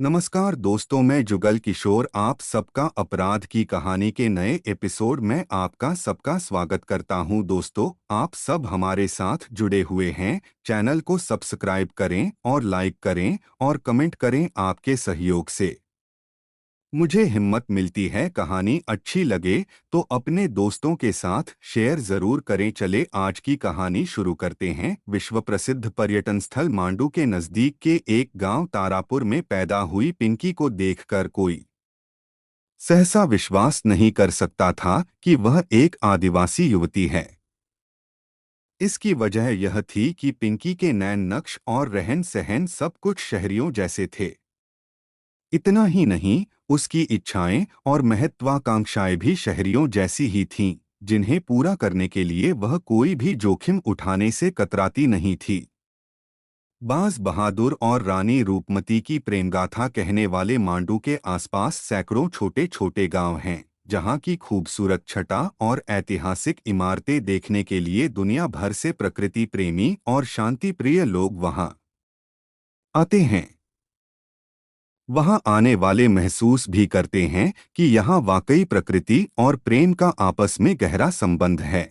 नमस्कार दोस्तों, मैं जुगल किशोर आप सबका अपराध की कहानी के नए एपिसोड में आपका सबका स्वागत करता हूं। दोस्तों, आप सब हमारे साथ जुड़े हुए हैं। चैनल को सब्सक्राइब करें और लाइक करें और कमेंट करें। आपके सहयोग से मुझे हिम्मत मिलती है। कहानी अच्छी लगे तो अपने दोस्तों के साथ शेयर जरूर करें। चले आज की कहानी शुरू करते हैं। विश्व प्रसिद्ध पर्यटन स्थल मांडू के नजदीक के एक गांव तारापुर में पैदा हुई पिंकी को देखकर कोई सहसा विश्वास नहीं कर सकता था कि वह एक आदिवासी युवती है। इसकी वजह यह थी कि पिंकी के नैन नक्श और रहन सहन सब कुछ शहरियों जैसे थे। इतना ही नहीं, उसकी इच्छाएं और महत्वाकांक्षाएं भी शहरियों जैसी ही थीं, जिन्हें पूरा करने के लिए वह कोई भी जोखिम उठाने से कतराती नहीं थी। बाज बहादुर और रानी रूपमती की प्रेमगाथा कहने वाले मांडू के आसपास सैकड़ों छोटे छोटे गांव हैं, जहां की खूबसूरत छटा और ऐतिहासिक इमारतें देखने के लिए दुनिया भर से प्रकृति प्रेमी और शांति प्रिय लोग वहां आते हैं। वहां आने वाले महसूस भी करते हैं कि यहाँ वाकई प्रकृति और प्रेम का आपस में गहरा संबंध है।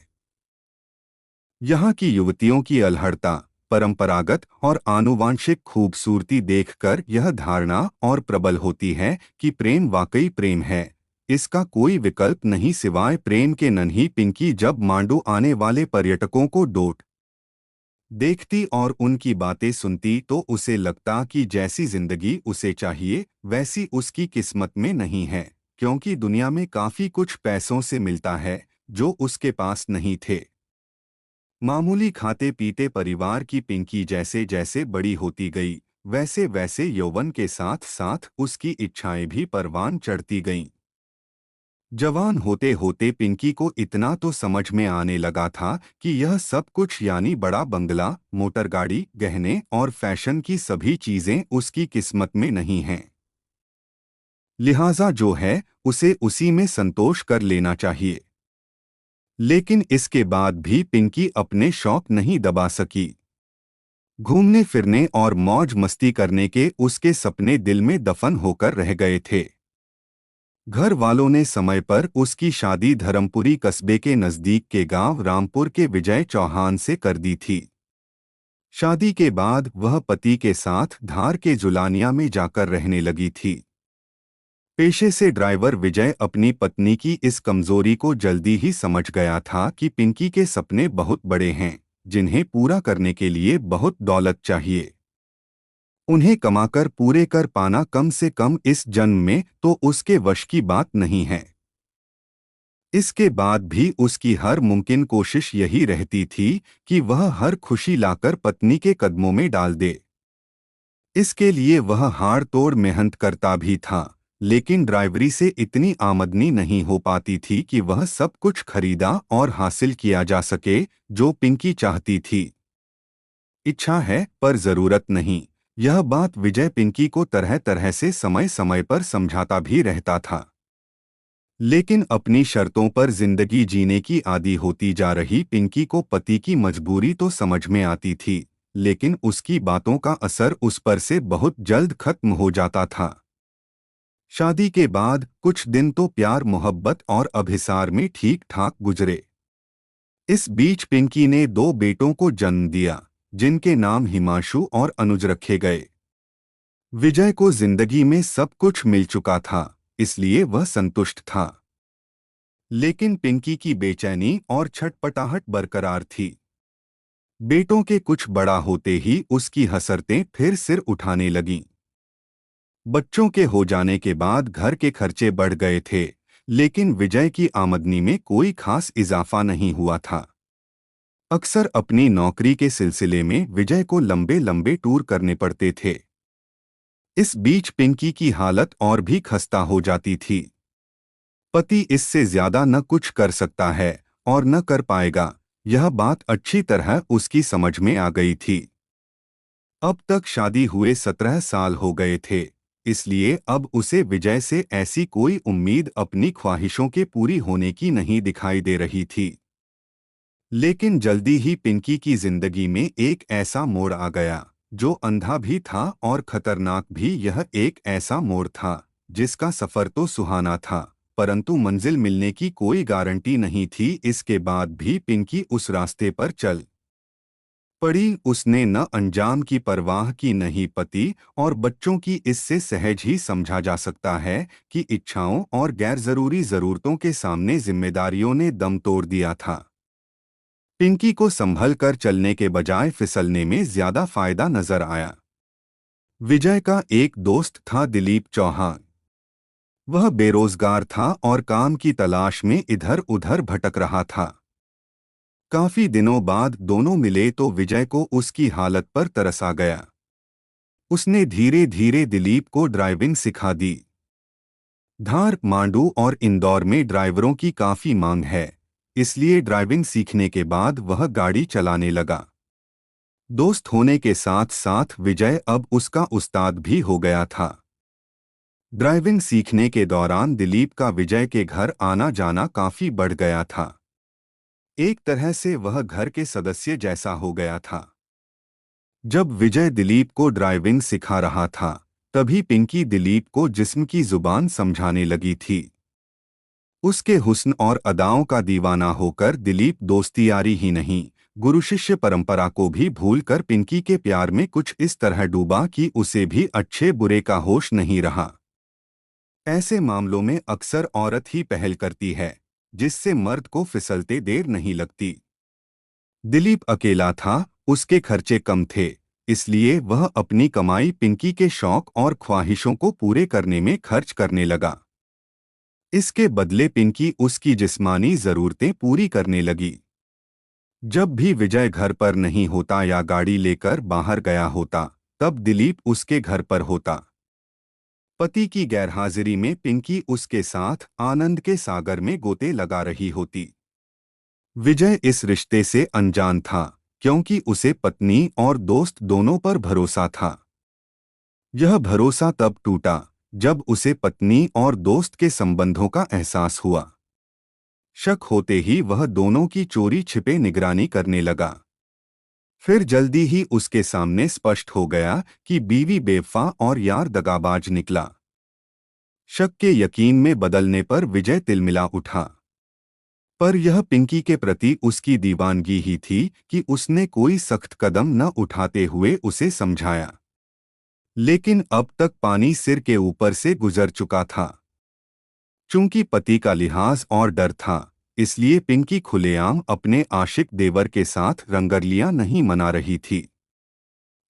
यहाँ की युवतियों की अलहड़ता, परंपरागत और आनुवांशिक खूबसूरती देखकर यह धारणा और प्रबल होती है कि प्रेम वाकई प्रेम है। इसका कोई विकल्प नहीं सिवाय प्रेम के। नन्ही पिंकी जब मांडू आने वाले पर्यटकों को डोट देखती और उनकी बातें सुनती तो उसे लगता कि जैसी जिंदगी उसे चाहिए वैसी उसकी किस्मत में नहीं है, क्योंकि दुनिया में काफी कुछ पैसों से मिलता है जो उसके पास नहीं थे। मामूली खाते पीते परिवार की पिंकी जैसे जैसे बड़ी होती गई, वैसे वैसे यौवन के साथ साथ उसकी इच्छाएं भी परवान चढ़ती गईं। जवान होते होते पिंकी को इतना तो समझ में आने लगा था कि यह सब कुछ यानी बड़ा बंगला, मोटर गाड़ी, गहने और फैशन की सभी चीजें उसकी किस्मत में नहीं हैं। लिहाजा जो है उसे उसी में संतोष कर लेना चाहिए। लेकिन इसके बाद भी पिंकी अपने शौक नहीं दबा सकी। घूमने फिरने और मौज मस्ती करने के उसके सपने दिल में दफन होकर रह गए थे। घर वालों ने समय पर उसकी शादी धर्मपुरी कस्बे के नजदीक के गांव रामपुर के विजय चौहान से कर दी थी। शादी के बाद वह पति के साथ धार के जुलानिया में जाकर रहने लगी थी। पेशे से ड्राइवर विजय अपनी पत्नी की इस कमजोरी को जल्दी ही समझ गया था कि पिंकी के सपने बहुत बड़े हैं, जिन्हें पूरा करने के लिए बहुत दौलत चाहिए। उन्हें कमाकर पूरे कर पाना कम से कम इस जन्म में तो उसके वश की बात नहीं है। इसके बाद भी उसकी हर मुमकिन कोशिश यही रहती थी कि वह हर खुशी लाकर पत्नी के कदमों में डाल दे। इसके लिए वह हाड़ तोड़ मेहनत करता भी था, लेकिन ड्राइवरी से इतनी आमदनी नहीं हो पाती थी कि वह सब कुछ खरीदा और हासिल किया जा सके जो पिंकी चाहती थी। इच्छा है पर जरूरत नहीं, यह बात विजय पिंकी को तरह तरह से समय समय पर समझाता भी रहता था। लेकिन अपनी शर्तों पर जिंदगी जीने की आदी होती जा रही पिंकी को पति की मजबूरी तो समझ में आती थी, लेकिन उसकी बातों का असर उस पर से बहुत जल्द खत्म हो जाता था। शादी के बाद कुछ दिन तो प्यार मोहब्बत और अभिसार में ठीक ठाक गुजरे। इस बीच पिंकी ने दो बेटों को जन्म दिया, जिनके नाम हिमांशु और अनुज रखे गए। विजय को जिंदगी में सब कुछ मिल चुका था, इसलिए वह संतुष्ट था। लेकिन पिंकी की बेचैनी और छटपटाहट बरकरार थी। बेटों के कुछ बड़ा होते ही उसकी हसरतें फिर सिर उठाने लगीं। बच्चों के हो जाने के बाद घर के खर्चे बढ़ गए थे, लेकिन विजय की आमदनी में कोई खास इजाफा नहीं हुआ था। अक्सर अपनी नौकरी के सिलसिले में विजय को लंबे लंबे टूर करने पड़ते थे। इस बीच पिंकी की हालत और भी खस्ता हो जाती थी। पति इससे ज्यादा न कुछ कर सकता है और न कर पाएगा, यह बात अच्छी तरह उसकी समझ में आ गई थी। अब तक शादी हुए 17 साल हो गए थे, इसलिए अब उसे विजय से ऐसी कोई उम्मीद अपनी ख्वाहिशों के पूरी होने की नहीं दिखाई दे रही थी। लेकिन जल्दी ही पिंकी की जिंदगी में एक ऐसा मोड़ आ गया जो अंधा भी था और खतरनाक भी। यह एक ऐसा मोड़ था जिसका सफर तो सुहाना था, परंतु मंजिल मिलने की कोई गारंटी नहीं थी। इसके बाद भी पिंकी उस रास्ते पर चल पड़ी। उसने न अंजाम की परवाह की, न ही पति और बच्चों की। इससे सहज ही समझा जा सकता है कि इच्छाओं और गैर जरूरी जरूरतों के सामने जिम्मेदारियों ने दम तोड़ दिया था। पिंकी को संभल कर चलने के बजाय फिसलने में ज्यादा फायदा नजर आया। विजय का एक दोस्त था, दिलीप चौहान। वह बेरोजगार था और काम की तलाश में इधर उधर भटक रहा था। काफी दिनों बाद दोनों मिले तो विजय को उसकी हालत पर तरस आ गया। उसने धीरे धीरे दिलीप को ड्राइविंग सिखा दी। धार, मांडू और इंदौर में ड्राइवरों की काफी मांग है, इसलिए ड्राइविंग सीखने के बाद वह गाड़ी चलाने लगा। दोस्त होने के साथ साथ विजय अब उसका उस्ताद भी हो गया था। ड्राइविंग सीखने के दौरान दिलीप का विजय के घर आना जाना काफी बढ़ गया था। एक तरह से वह घर के सदस्य जैसा हो गया था। जब विजय दिलीप को ड्राइविंग सिखा रहा था, तभी पिंकी दिलीप को जिस्म की जुबान समझाने लगी थी। उसके हुस्न और अदाओं का दीवाना होकर दिलीप दोस्ती यारी ही नहीं, गुरु शिष्य परंपरा को भी भूलकर पिंकी के प्यार में कुछ इस तरह डूबा कि उसे भी अच्छे बुरे का होश नहीं रहा। ऐसे मामलों में अक्सर औरत ही पहल करती है, जिससे मर्द को फिसलते देर नहीं लगती। दिलीप अकेला था, उसके खर्चे कम थे, इसलिए वह अपनी कमाई पिंकी के शौक और ख्वाहिशों को पूरे करने में खर्च करने लगा। इसके बदले पिंकी उसकी जिस्मानी जरूरतें पूरी करने लगी। जब भी विजय घर पर नहीं होता या गाड़ी लेकर बाहर गया होता, तब दिलीप उसके घर पर होता। पति की गैरहाजिरी में पिंकी उसके साथ आनंद के सागर में गोते लगा रही होती। विजय इस रिश्ते से अनजान था, क्योंकि उसे पत्नी और दोस्त दोनों पर भरोसा था। यह भरोसा तब टूटा जब उसे पत्नी और दोस्त के संबंधों का एहसास हुआ। शक होते ही वह दोनों की चोरी छिपे निगरानी करने लगा। फिर जल्दी ही उसके सामने स्पष्ट हो गया कि बीवी बेवफा और यार दगाबाज निकला। शक के यकीन में बदलने पर विजय तिलमिला उठा। पर यह पिंकी के प्रति उसकी दीवानगी ही थी कि उसने कोई सख्त कदम न उठाते हुए उसे समझाया। लेकिन अब तक पानी सिर के ऊपर से गुजर चुका था। चूंकि पति का लिहाज और डर था, इसलिए पिंकी खुलेआम अपने आशिक देवर के साथ रंगरलियां नहीं मना रही थी।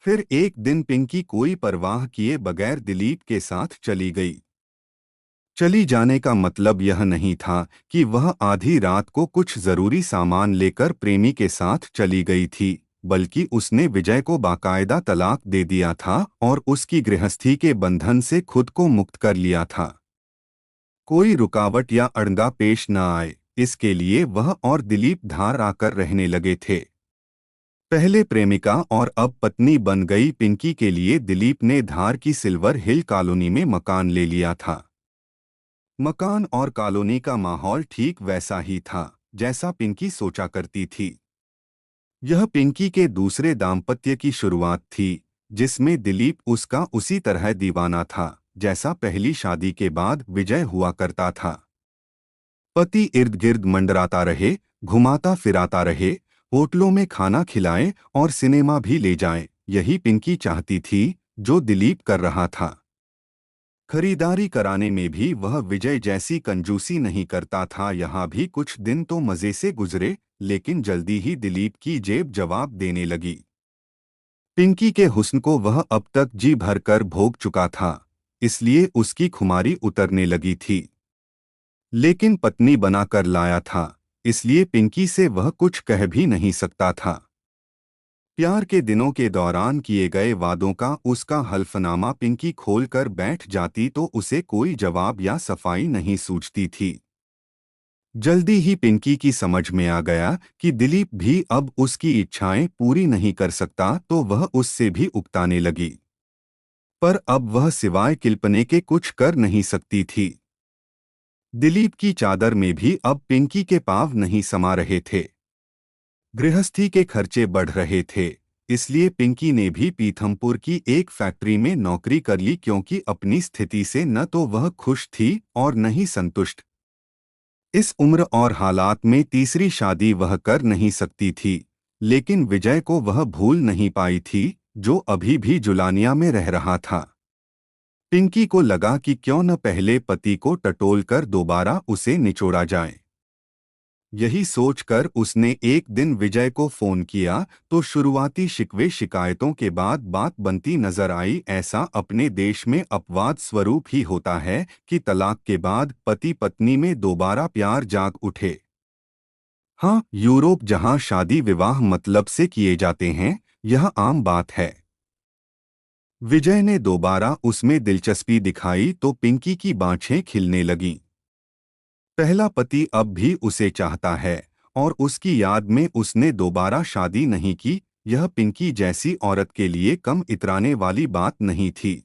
फिर एक दिन पिंकी कोई परवाह किए बगैर दिलीप के साथ चली गई। चली जाने का मतलब यह नहीं था कि वह आधी रात को कुछ जरूरी सामान लेकर प्रेमी के साथ चली गई थी, बल्कि उसने विजय को बाकायदा तलाक दे दिया था और उसकी गृहस्थी के बंधन से खुद को मुक्त कर लिया था। कोई रुकावट या अड़ंगा पेश न आए, इसके लिए वह और दिलीप धार आकर रहने लगे थे। पहले प्रेमिका और अब पत्नी बन गई पिंकी के लिए दिलीप ने धार की सिल्वर हिल कॉलोनी में मकान ले लिया था। मकान और कॉलोनी का माहौल ठीक वैसा ही था जैसा पिंकी सोचा करती थी। यह पिंकी के दूसरे दाम्पत्य की शुरुआत थी, जिसमें दिलीप उसका उसी तरह दीवाना था जैसा पहली शादी के बाद विजय हुआ करता था। पति इर्द गिर्द मंडराता रहे, घुमाता फिराता रहे, होटलों में खाना खिलाए और सिनेमा भी ले जाए। यही पिंकी चाहती थी, जो दिलीप कर रहा था। खरीदारी कराने में भी वह विजय जैसी कंजूसी नहीं करता था। यहाँ भी कुछ दिन तो मजे से गुजरे, लेकिन जल्दी ही दिलीप की जेब जवाब देने लगी। पिंकी के हुस्न को वह अब तक जी भरकर भोग चुका था, इसलिए उसकी खुमारी उतरने लगी थी। लेकिन पत्नी बनाकर लाया था, इसलिए पिंकी से वह कुछ कह भी नहीं सकता था। प्यार के दिनों के दौरान किए गए वादों का उसका हल्फनामा पिंकी खोलकर बैठ जाती तो उसे कोई जवाब या सफाई नहीं सूझती थी। जल्दी ही पिंकी की समझ में आ गया कि दिलीप भी अब उसकी इच्छाएं पूरी नहीं कर सकता, तो वह उससे भी उकताने लगी। पर अब वह सिवाय किल्पने के कुछ कर नहीं सकती थी। दिलीप की चादर में भी अब पिंकी के पाँव नहीं समा रहे थे। गृहस्थी के खर्चे बढ़ रहे थे, इसलिए पिंकी ने भी पीथमपुर की एक फैक्ट्री में नौकरी कर ली, क्योंकि अपनी स्थिति से न तो वह खुश थी और न ही संतुष्ट। इस उम्र और हालात में तीसरी शादी वह कर नहीं सकती थी, लेकिन विजय को वह भूल नहीं पाई थी, जो अभी भी जुलानिया में रह रहा था। पिंकी को लगा कि क्यों न पहले पति को टटोल कर दोबारा उसे निचोड़ा जाए। यही सोचकर उसने एक दिन विजय को फोन किया, तो शुरुआती शिकवे शिकायतों के बाद बात बनती नजर आई। ऐसा अपने देश में अपवाद स्वरूप ही होता है कि तलाक के बाद पति पत्नी में दोबारा प्यार जाग उठे। हाँ, यूरोप जहाँ शादी विवाह मतलब से किए जाते हैं, यह आम बात है। विजय ने दोबारा उसमें दिलचस्पी दिखाई तो पिंकी की बाँछें खिलने लगीं। पहला पति अब भी उसे चाहता है और उसकी याद में उसने दोबारा शादी नहीं की। यह पिंकी जैसी औरत के लिए कम इतराने वाली बात नहीं थी।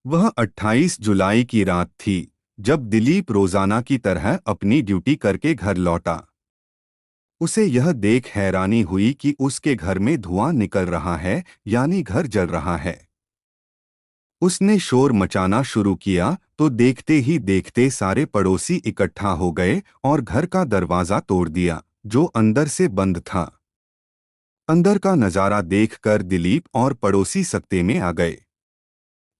वह 28 जुलाई की रात थी जब दिलीप रोजाना की तरह अपनी ड्यूटी करके घर लौटा। उसे यह देख हैरानी हुई कि उसके घर में धुआं निकल रहा है, यानी घर जल रहा है। उसने शोर मचाना शुरू किया तो देखते ही देखते सारे पड़ोसी इकट्ठा हो गए और घर का दरवाजा तोड़ दिया, जो अंदर से बंद था। अंदर का नजारा देखकर दिलीप और पड़ोसी सकते में आ गए।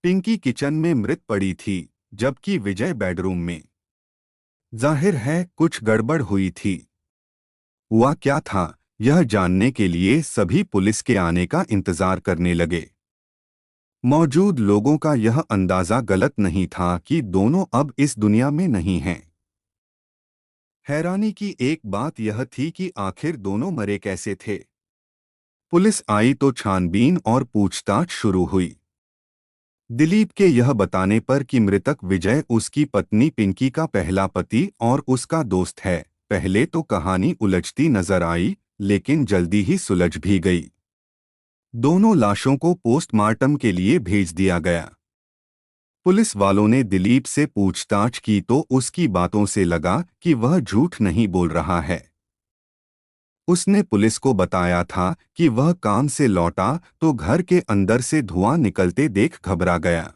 पिंकी किचन में मृत पड़ी थी, जबकि विजय बेडरूम में। जाहिर है कुछ गड़बड़ हुई थी। हुआ क्या था, यह जानने के लिए सभी पुलिस के आने का इंतजार करने लगे। मौजूद लोगों का यह अंदाजा गलत नहीं था कि दोनों अब इस दुनिया में नहीं हैं। हैरानी की एक बात यह थी कि आखिर दोनों मरे कैसे थे। पुलिस आई तो छानबीन और पूछताछ शुरू हुई। दिलीप के यह बताने पर कि मृतक विजय उसकी पत्नी पिंकी का पहला पति और उसका दोस्त है, पहले तो कहानी उलझती नजर आई, लेकिन जल्दी ही सुलझ भी गई। दोनों लाशों को पोस्टमार्टम के लिए भेज दिया गया। पुलिस वालों ने दिलीप से पूछताछ की तो उसकी बातों से लगा कि वह झूठ नहीं बोल रहा है। उसने पुलिस को बताया था कि वह काम से लौटा तो घर के अंदर से धुआं निकलते देख घबरा गया।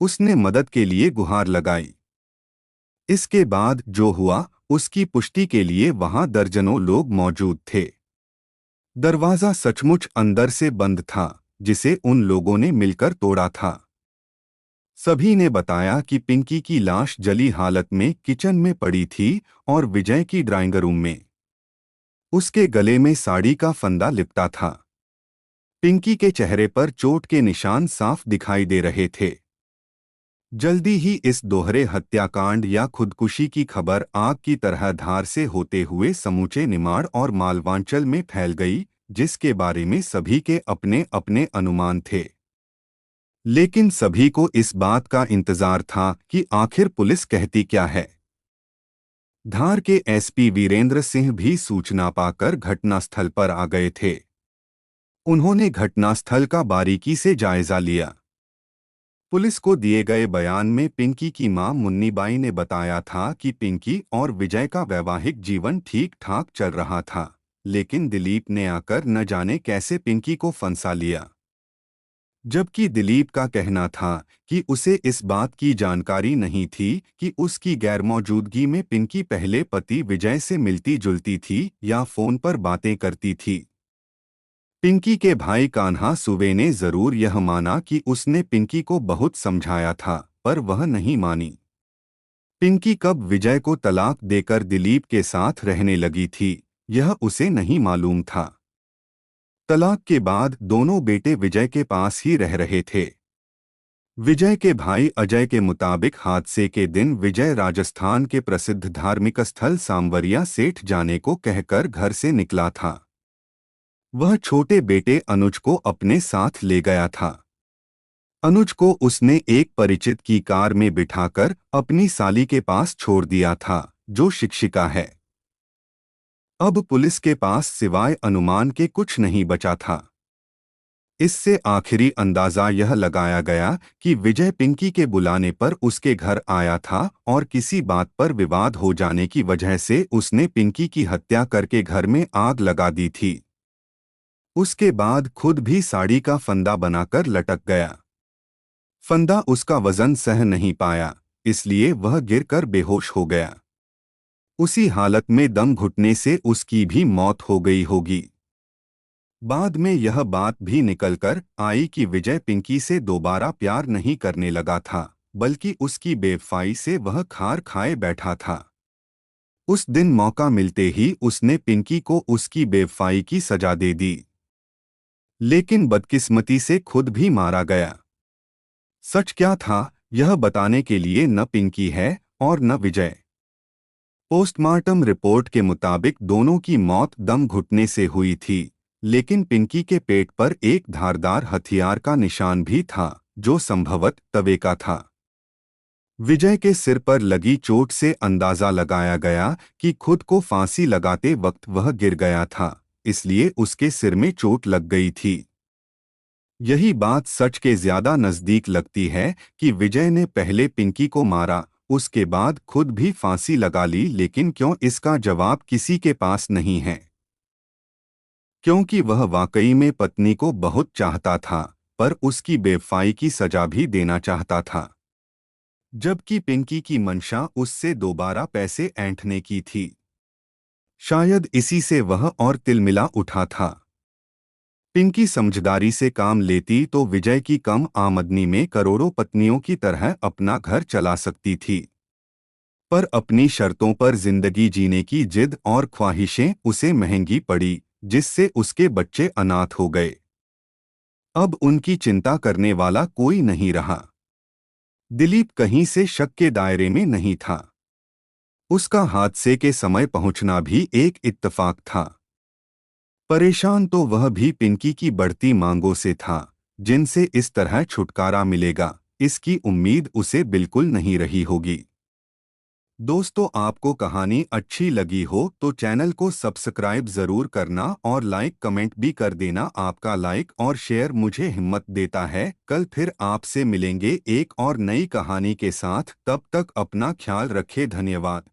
उसने मदद के लिए गुहार लगाई। इसके बाद जो हुआ, उसकी पुष्टि के लिए वहां दर्जनों लोग मौजूद थे। दरवाजा सचमुच अंदर से बंद था, जिसे उन लोगों ने मिलकर तोड़ा था। सभी ने बताया कि पिंकी की लाश जली हालत में किचन में पड़ी थी और विजय की ड्राइंग रूम में। उसके गले में साड़ी का फंदा लिपटा था। पिंकी के चेहरे पर चोट के निशान साफ दिखाई दे रहे थे। जल्दी ही इस दोहरे हत्याकांड या खुदकुशी की खबर आग की तरह धार से होते हुए समूचे निमाड़ और मालवांचल में फैल गई, जिसके बारे में सभी के अपने अपने अनुमान थे। लेकिन सभी को इस बात का इंतजार था कि आखिर पुलिस कहती क्या है। धार के एसपी वीरेंद्र सिंह भी सूचना पाकर घटनास्थल पर आ गए थे। उन्होंने घटनास्थल का बारीकी से जायजा लिया। पुलिस को दिए गए बयान में पिंकी की मां मुन्नीबाई ने बताया था कि पिंकी और विजय का वैवाहिक जीवन ठीक ठाक चल रहा था, लेकिन दिलीप ने आकर न जाने कैसे पिंकी को फंसा लिया। जबकि दिलीप का कहना था कि उसे इस बात की जानकारी नहीं थी कि उसकी गैरमौजूदगी में पिंकी पहले पति विजय से मिलती जुलती थी या फोन पर बातें करती थी। पिंकी के भाई कान्हा सुवे ने जरूर यह माना कि उसने पिंकी को बहुत समझाया था, पर वह नहीं मानी। पिंकी कब विजय को तलाक देकर दिलीप के साथ रहने लगी थी, यह उसे नहीं मालूम था। तलाक के बाद दोनों बेटे विजय के पास ही रह रहे थे। विजय के भाई अजय के मुताबिक हादसे के दिन विजय राजस्थान के प्रसिद्ध धार्मिक स्थल सांवरिया सेठ जाने को कहकर घर से निकला था। वह छोटे बेटे अनुज को अपने साथ ले गया था। अनुज को उसने एक परिचित की कार में बिठाकर अपनी साली के पास छोड़ दिया था, जो शिक्षिका है। अब पुलिस के पास सिवाय अनुमान के कुछ नहीं बचा था। इससे आखिरी अंदाजा यह लगाया गया कि विजय पिंकी के बुलाने पर उसके घर आया था और किसी बात पर विवाद हो जाने की वजह से उसने पिंकी की हत्या करके घर में आग लगा दी थी। उसके बाद खुद भी साड़ी का फंदा बनाकर लटक गया। फंदा उसका वजन सह नहीं पाया, इसलिए वह गिरकर बेहोश हो गया। उसी हालत में दम घुटने से उसकी भी मौत हो गई होगी। बाद में यह बात भी निकलकर आई कि विजय पिंकी से दोबारा प्यार नहीं करने लगा था, बल्कि उसकी बेवफाई से वह खार खाए बैठा था। उस दिन मौका मिलते ही उसने पिंकी को उसकी बेवफाई की सजा दे दी, लेकिन बदकिस्मती से खुद भी मारा गया। सच क्या था, यह बताने के लिए न पिंकी है और न विजय। पोस्टमार्टम रिपोर्ट के मुताबिक दोनों की मौत दम घुटने से हुई थी, लेकिन पिंकी के पेट पर एक धारदार हथियार का निशान भी था, जो संभवत तवे का था। विजय के सिर पर लगी चोट से अंदाजा लगाया गया कि खुद को फांसी लगाते वक्त वह गिर गया था, इसलिए उसके सिर में चोट लग गई थी। यही बात सच के ज्यादा नजदीक लगती है कि विजय ने पहले पिंकी को मारा, उसके बाद खुद भी फांसी लगा ली, लेकिन क्यों, इसका जवाब किसी के पास नहीं है। क्योंकि वह वाकई में पत्नी को बहुत चाहता था, पर उसकी बेवफाई की सजा भी देना चाहता था। जबकि पिंकी की मंशा उससे दोबारा पैसे ऐंठने की थी। शायद इसी से वह और तिलमिला उठा था। पिंकी समझदारी से काम लेती तो विजय की कम आमदनी में करोड़ों पत्नियों की तरह अपना घर चला सकती थी। पर अपनी शर्तों पर जिंदगी जीने की जिद और ख्वाहिशें उसे महंगी पड़ी, जिससे उसके बच्चे अनाथ हो गए। अब उनकी चिंता करने वाला कोई नहीं रहा। दिलीप कहीं से शक के दायरे में नहीं था। उसका हादसे के समय पहुंचना भी एक इत्तेफाक था। परेशान तो वह भी पिंकी की बढ़ती मांगों से था, जिनसे इस तरह छुटकारा मिलेगा, इसकी उम्मीद उसे बिल्कुल नहीं रही होगी। दोस्तों, आपको कहानी अच्छी लगी हो तो चैनल को सब्सक्राइब जरूर करना और लाइक कमेंट भी कर देना। आपका लाइक और शेयर मुझे हिम्मत देता है। कल फिर आपसे मिलेंगे एक और नई कहानी के साथ। तब तक अपना ख्याल रखें। धन्यवाद।